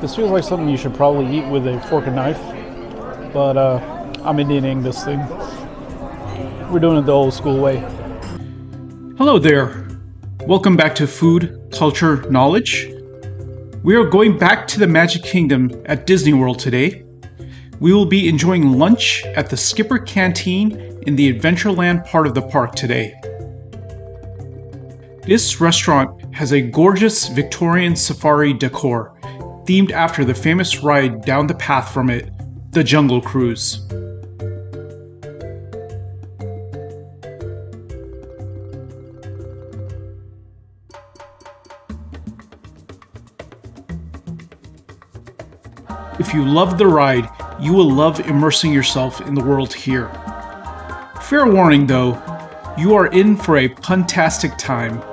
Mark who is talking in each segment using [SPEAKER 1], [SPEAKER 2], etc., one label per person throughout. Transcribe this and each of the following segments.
[SPEAKER 1] This feels like something you should probably eat with a fork and knife, but I'm Indianing this thing. We're doing it the old school way. Hello there. Welcome back to Food, Culture, Knowledge. We are going back to the Magic Kingdom at Disney World today. We will be enjoying lunch at the Skipper Canteen in the Adventureland part of the park today. This restaurant has a gorgeous Victorian safari decor, themed after the famous ride down the path from it, the Jungle Cruise. If you love the ride, you will love immersing yourself in the world here. Fair warning though, you are in for a puntastic time.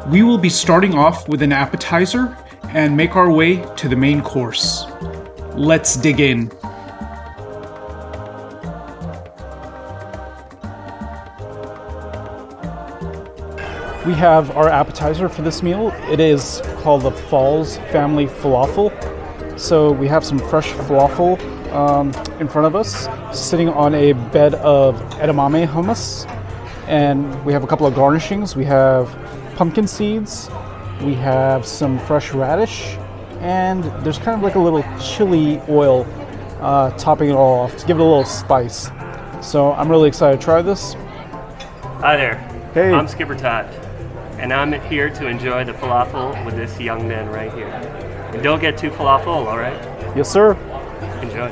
[SPEAKER 1] We will be starting off with an appetizer and make our way to the main course. Let's dig in. We have our appetizer for this meal. It is called the Falls Family Falafel. So we have some fresh falafel in front of us, sitting on a bed of edamame hummus. And we have a couple of garnishings. We have pumpkin seeds, we have some fresh radish, and there's kind of like a little chili oil topping it all off to give it a little spice. So I'm really excited to try this.
[SPEAKER 2] Hi there.
[SPEAKER 1] Hey.
[SPEAKER 2] I'm Skipper Todd, and I'm here to enjoy the falafel with this young man right here. And don't get too falafel, all right?
[SPEAKER 1] Yes, sir.
[SPEAKER 2] Enjoy.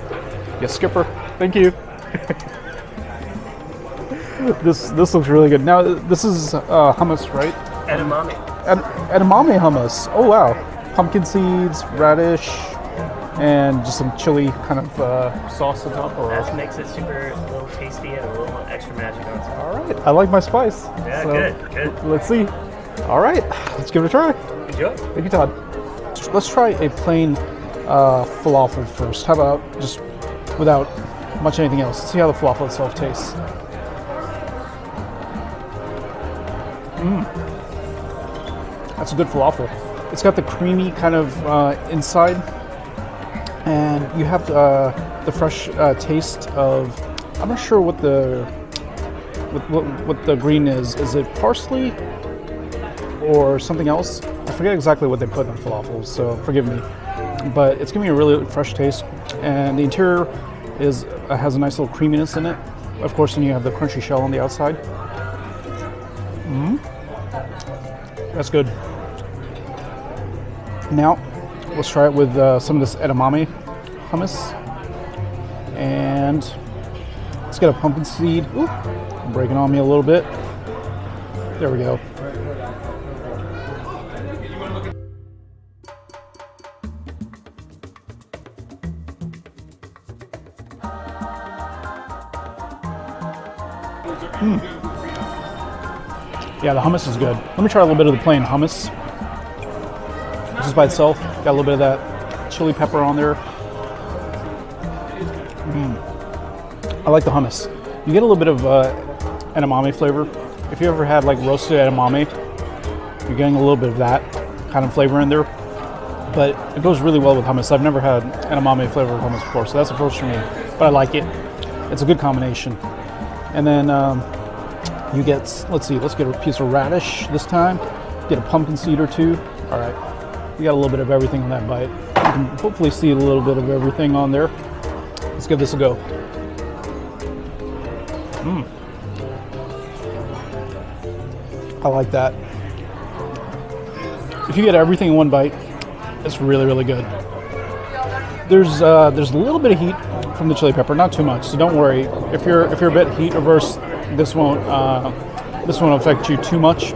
[SPEAKER 1] Yes, Skipper. Thank you. This looks really good. Now, this is hummus, right?
[SPEAKER 2] Edamame.
[SPEAKER 1] Edamame hummus. Oh wow. Pumpkin seeds, radish, and just some chili kind of sauce on top.
[SPEAKER 2] That makes it super a little tasty and a little extra magic on top.
[SPEAKER 1] All right. I like my spice.
[SPEAKER 2] Yeah,
[SPEAKER 1] so,
[SPEAKER 2] good.
[SPEAKER 1] Let's see. All right. Let's give it a try.
[SPEAKER 2] Enjoy.
[SPEAKER 1] Thank you, Todd. Let's try a plain falafel first. How about just without much anything else? Let's see how the falafel itself tastes. That's a good falafel. It's got the creamy kind of inside, and you have the fresh taste of. I'm not sure what the what the green is. Is it parsley or something else? I forget exactly what they put in falafel, so forgive me. But it's giving me a really fresh taste, and the interior has a nice little creaminess in it. Of course, then you have the crunchy shell on the outside. That's good. Now, let's try it with some of this edamame hummus. And let's get a pumpkin seed. Ooh, breaking on me a little bit. There we go. Yeah, the hummus is good. Let me try a little bit of the plain hummus. Just by itself, got a little bit of that chili pepper on there. I like the hummus. You get a little bit of edamame flavor. If you ever had like roasted edamame, you're getting a little bit of that kind of flavor in there. But it goes really well with hummus. I've never had edamame flavored hummus before, so that's a first for me. But I like it. It's a good combination. And then you get, let's get a piece of radish this time. Get a pumpkin seed or two. All right. We got a little bit of everything on that bite. You can hopefully see a little bit of everything on there. Let's give this a go. I like that. If you get everything in one bite, it's really, really good. There's a little bit of heat from the chili pepper, not too much, so don't worry. If you're a bit heat averse, this won't affect you too much.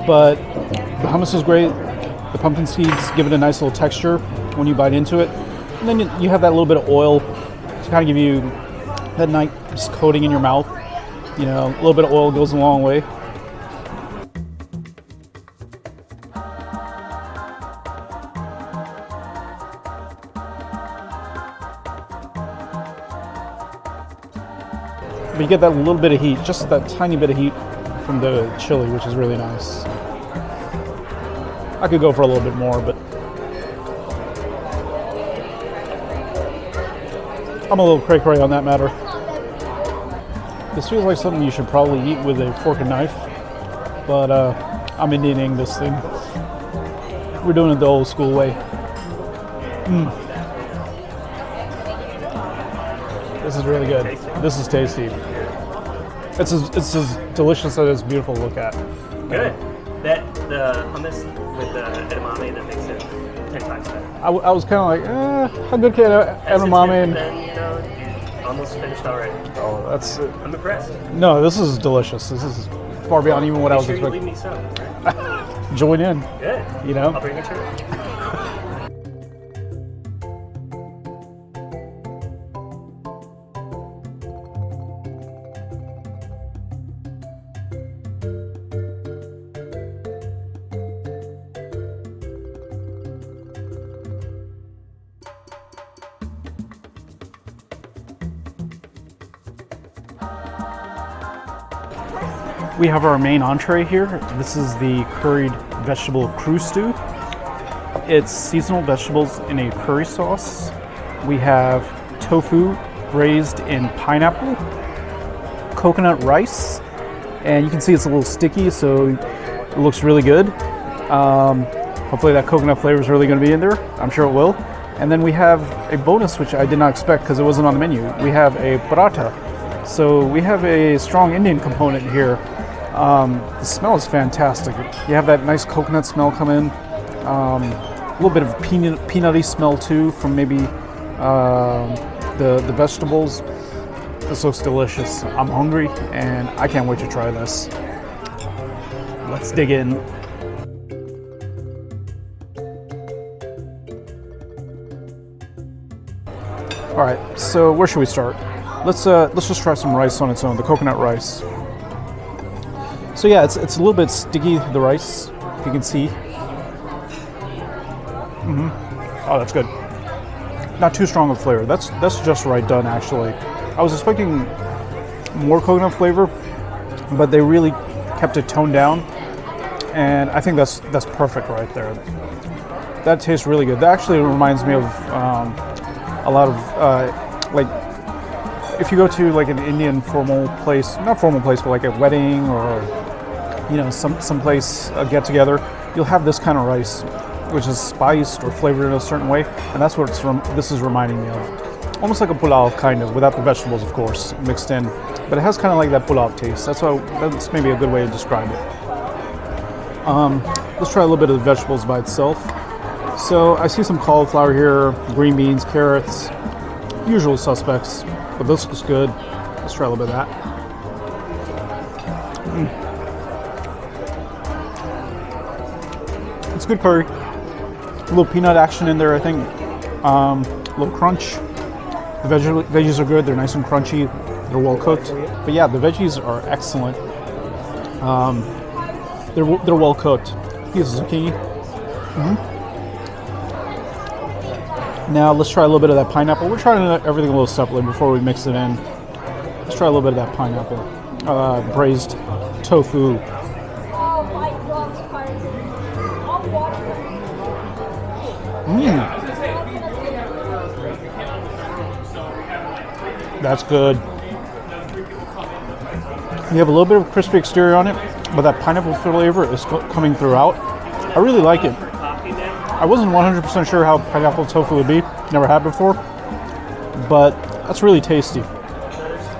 [SPEAKER 1] But the hummus is great. The pumpkin seeds give it a nice little texture when you bite into it. And then you have that little bit of oil to kind of give you that nice coating in your mouth. You know, a little bit of oil goes a long way. But you get that little bit of heat, just that tiny bit of heat from the chili, which is really nice. I could go for a little bit more, but I'm a little cray-cray on that matter. This feels like something you should probably eat with a fork and knife, but I'm Indianing this thing. We're doing it the old school way. This is really good. This is tasty. It's as delicious as it's beautiful to look at.
[SPEAKER 2] Good. The hummus with the edamame, that makes it 10 times better.
[SPEAKER 1] I was kind of like, how good can edamame?
[SPEAKER 2] And then, you almost finished already.
[SPEAKER 1] Oh, that's.
[SPEAKER 2] I'm impressed.
[SPEAKER 1] No, this is delicious. This is far beyond even what I was expecting.
[SPEAKER 2] Leave me some. Right?
[SPEAKER 1] Join in.
[SPEAKER 2] Good. I'll bring a tray.
[SPEAKER 1] We have our main entree here. This is the curried vegetable cru stew. It's seasonal vegetables in a curry sauce. We have tofu braised in pineapple, coconut rice, and you can see it's a little sticky, so it looks really good. Hopefully that coconut flavor is really going to be in there. I'm sure it will. And then we have a bonus, which I did not expect because it wasn't on the menu. We have a paratha. So we have a strong Indian component here. The smell is fantastic. You have that nice coconut smell come in. A little bit of peanutty smell too from maybe the vegetables. This looks delicious. I'm hungry and I can't wait to try this. Let's dig in. All right, so where should we start? Let's just try some rice on its own, the coconut rice. So yeah, it's a little bit sticky, the rice, if you can see. Oh, that's good. Not too strong of flavor. That's just right done, actually. I was expecting more coconut flavor, but they really kept it toned down, and I think that's perfect right there. That tastes really good. That actually reminds me of a lot of like if you go to like an Indian formal place, not formal place, but like a wedding or some place, a get together, you'll have this kind of rice, which is spiced or flavored in a certain way, and that's what this is reminding me of. Almost like a pulao, kind of, without the vegetables, of course, mixed in. But it has kind of like that pulao taste. That's maybe a good way to describe it. Let's try a little bit of the vegetables by itself. So I see some cauliflower here, green beans, carrots, usual suspects, but this looks good. Let's try a little bit of that. It's good curry. A little peanut action in there, I think. A little crunch. The veggies are good. They're nice and crunchy. They're well cooked. But yeah, the veggies are excellent. They're well cooked. Piece of zucchini. Now let's try a little bit of that pineapple. We're trying everything a little separately before we mix it in. Let's try a little bit of that pineapple. Braised tofu. That's good. You have a little bit of crispy exterior on it, but that pineapple flavor is coming throughout. I really like it. I wasn't 100% sure how pineapple tofu would be. Never had before, but that's really tasty.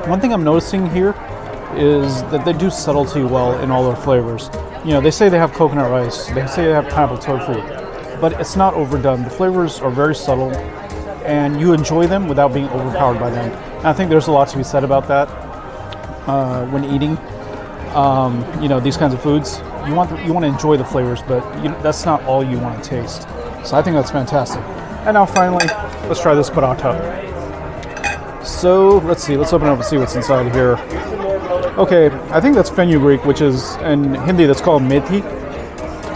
[SPEAKER 1] One thing I'm noticing here is that they do subtlety well in all their flavors. They say they have coconut rice, they say they have pineapple tofu, but it's not overdone. The flavors are very subtle, and you enjoy them without being overpowered by them. And I think there's a lot to be said about that when eating. These kinds of foods. You want to enjoy the flavors, but that's not all you want to taste. So I think that's fantastic. And now finally, let's try this paratha. So let's see. Let's open it up and see what's inside here. Okay, I think that's fenugreek, which is in Hindi that's called methi.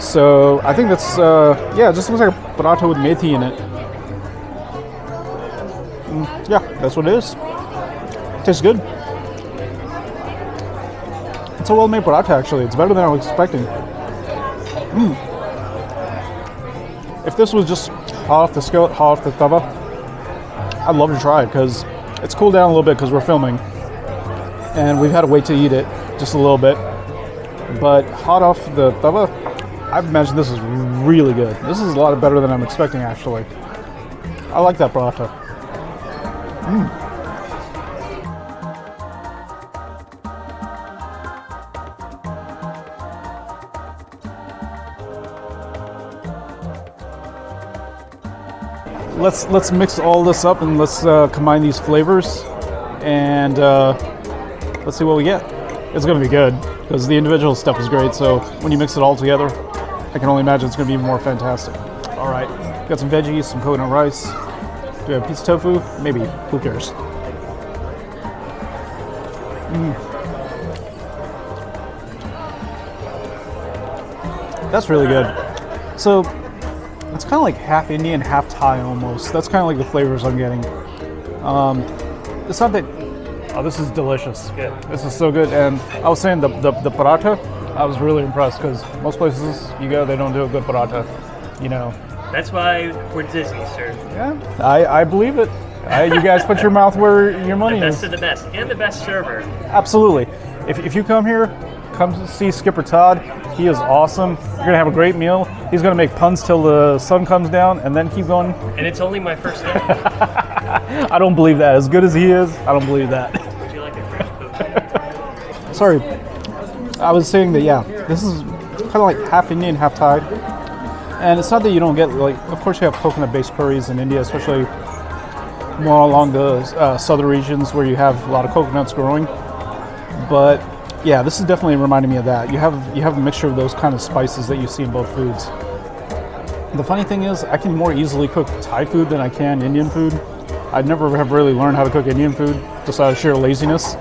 [SPEAKER 1] So I think that's it just looks like a paratha with methi in it. Yeah, that's what it is. Tastes good. It's a well-made paratha, actually. It's better than I was expecting. If this was just hot off the skillet, hot off the tawa, I'd love to try it because it's cooled down a little bit because we're filming. And we've had to wait to eat it just a little bit. But hot off the tawa, I imagine this is really good. This is a lot better than I'm expecting, actually. I like that paratha. Let's mix all this up and let's combine these flavors and let's see what we get. It's going to be good because the individual stuff is great. So when you mix it all together, I can only imagine it's going to be even more fantastic. All right, got some veggies, some coconut rice. Do we have pizza tofu? Maybe. Who cares? That's really good. So it's kind of like half Indian, half Thai almost. That's kind of like the flavors I'm getting. It's not that. Oh, this is delicious.
[SPEAKER 2] Good.
[SPEAKER 1] This is so good. And I was saying the paratha, I was really impressed because most places you go, they don't do a good paratha. You know.
[SPEAKER 2] That's why we're Disney, sir.
[SPEAKER 1] Yeah, I believe it. You guys put your mouth where your money
[SPEAKER 2] The
[SPEAKER 1] is.
[SPEAKER 2] best of the best, and the best server.
[SPEAKER 1] Absolutely. If you come here, come to see Skipper Todd. He is awesome. You're gonna have a great meal. He's gonna make puns till the sun comes down, and then keep going.
[SPEAKER 2] And it's only my first day.
[SPEAKER 1] I don't believe that. As good as he is, I don't believe that.
[SPEAKER 2] Would you like a fresh cookie?
[SPEAKER 1] Sorry, I was saying that. Yeah, this is kind of like half Indian, half Thai. And it's not that you don't get, like, of course you have coconut-based curries in India, especially more along the southern regions where you have a lot of coconuts growing. But yeah, this is definitely reminding me of that. You have a mixture of those kind of spices that you see in both foods. The funny thing is, I can more easily cook Thai food than I can Indian food. I never have really learned how to cook Indian food, just out of sheer laziness.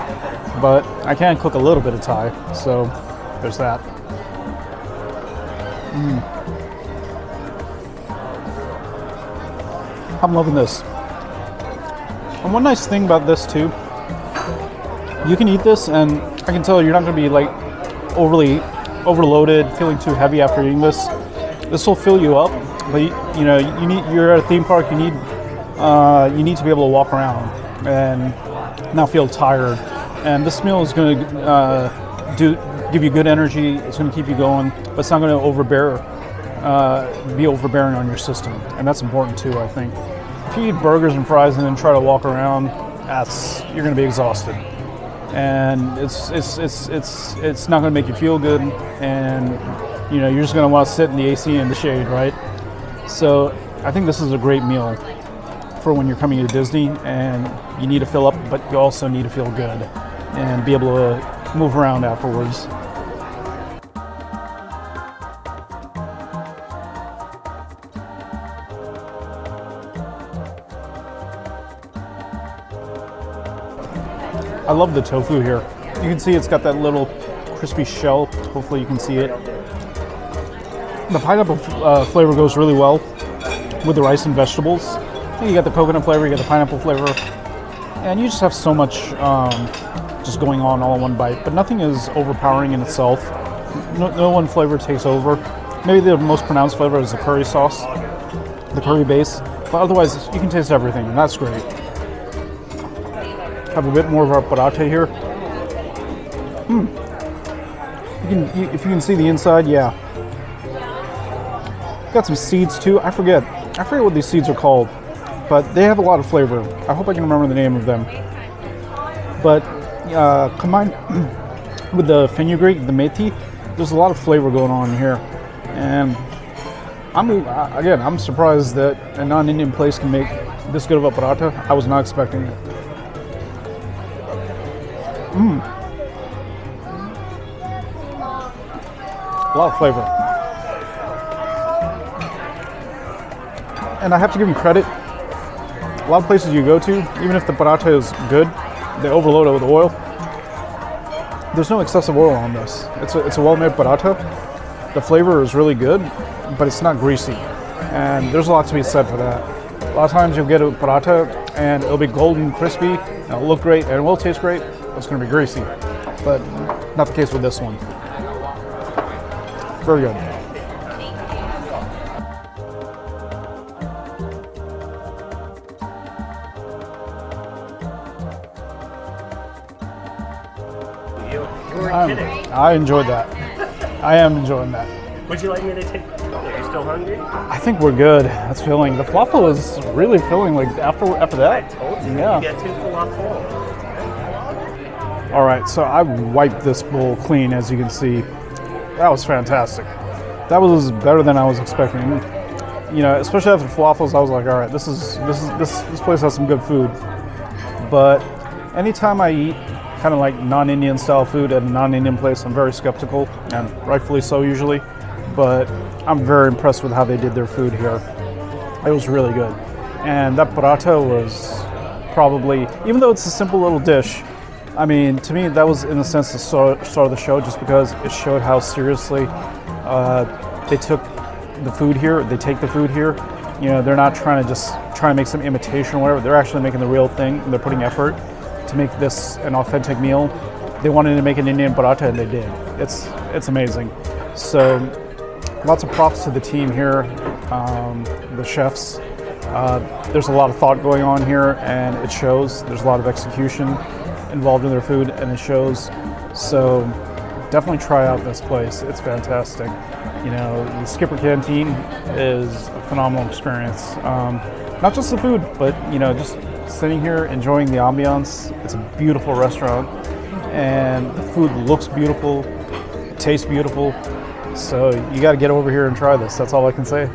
[SPEAKER 1] But I can cook a little bit of Thai, so there's that. I'm loving this. And one nice thing about this too, you can eat this and I can tell you're not going to be like overly overloaded, feeling too heavy after eating this. This will fill you up, but you're at a theme park, you need to be able to walk around and not feel tired. And this meal is going to give you good energy, it's going to keep you going, but it's not going to be overbearing on your system, and that's important too, I think. If you eat burgers and fries and then try to walk around, you're going to be exhausted, and it's not going to make you feel good, and you're just going to want to sit in the AC in the shade, right? So I think this is a great meal for when you're coming to Disney and you need to fill up, but you also need to feel good and be able to move around afterwards. I love the tofu here. You can see it's got that little crispy shell. Hopefully you can see it. The pineapple flavor goes really well with the rice and vegetables. You got the coconut flavor, you got the pineapple flavor, and you just have so much just going on all in one bite. But nothing is overpowering in itself. No one flavor takes over. Maybe the most pronounced flavor is the curry sauce, the curry base. But otherwise, you can taste everything, and that's great. Have a bit more of our paratha here. If you can see the inside, yeah. Got some seeds too. I forget what these seeds are called, but they have a lot of flavor. I hope I can remember the name of them. But combined with the fenugreek, the methi, there's a lot of flavor going on here, and I'm surprised that a non-Indian place can make this good of a paratha. I was not expecting it. A lot of flavor. And I have to give them credit. A lot of places you go to, even if the paratha is good, they overload it with oil. There's no excessive oil on this. It's a well-made paratha. The flavor is really good, but it's not greasy. And there's a lot to be said for that. A lot of times you'll get a paratha and it'll be golden, crispy, and it'll look great, and it will taste great, but it's going to be greasy. but not the case with this one. Very good.
[SPEAKER 2] You weren't kidding.
[SPEAKER 1] I enjoyed that. I am enjoying that.
[SPEAKER 2] Would you like me to take? Are you still hungry?
[SPEAKER 1] I think we're good. That's filling. The falafel is really filling. Like after
[SPEAKER 2] I
[SPEAKER 1] that.
[SPEAKER 2] told you.
[SPEAKER 1] Yeah.
[SPEAKER 2] You get 2 falafel.
[SPEAKER 1] All right. So I wiped this bowl clean, as you can see. That was fantastic. That was better than I was expecting. You know, especially after falafels, I was like, all right, this place has some good food. But anytime I eat kind of like non-Indian style food at a non-Indian place, I'm very skeptical, and rightfully so usually. But I'm very impressed with how they did their food here. It was really good. And that paratha was probably, even though it's a simple little dish, I mean, to me, that was in a sense the start of the show, just because it showed how seriously they took the food here. They take the food here. You know, they're not trying to make some imitation or whatever. They're actually making the real thing, and they're putting effort to make this an authentic meal. They wanted to make an Indian paratha, and they did. It's amazing. So lots of props to the team here, the chefs. There's a lot of thought going on here, and it shows. There's a lot of execution involved in their food, and it shows. So definitely try out this place. It's fantastic. You know, the Skipper Canteen is a phenomenal experience. Not just the food, but you know, just sitting here enjoying the ambiance. It's a beautiful restaurant, and the food looks beautiful, it tastes beautiful. So you got to get over here and try this. That's all I can say.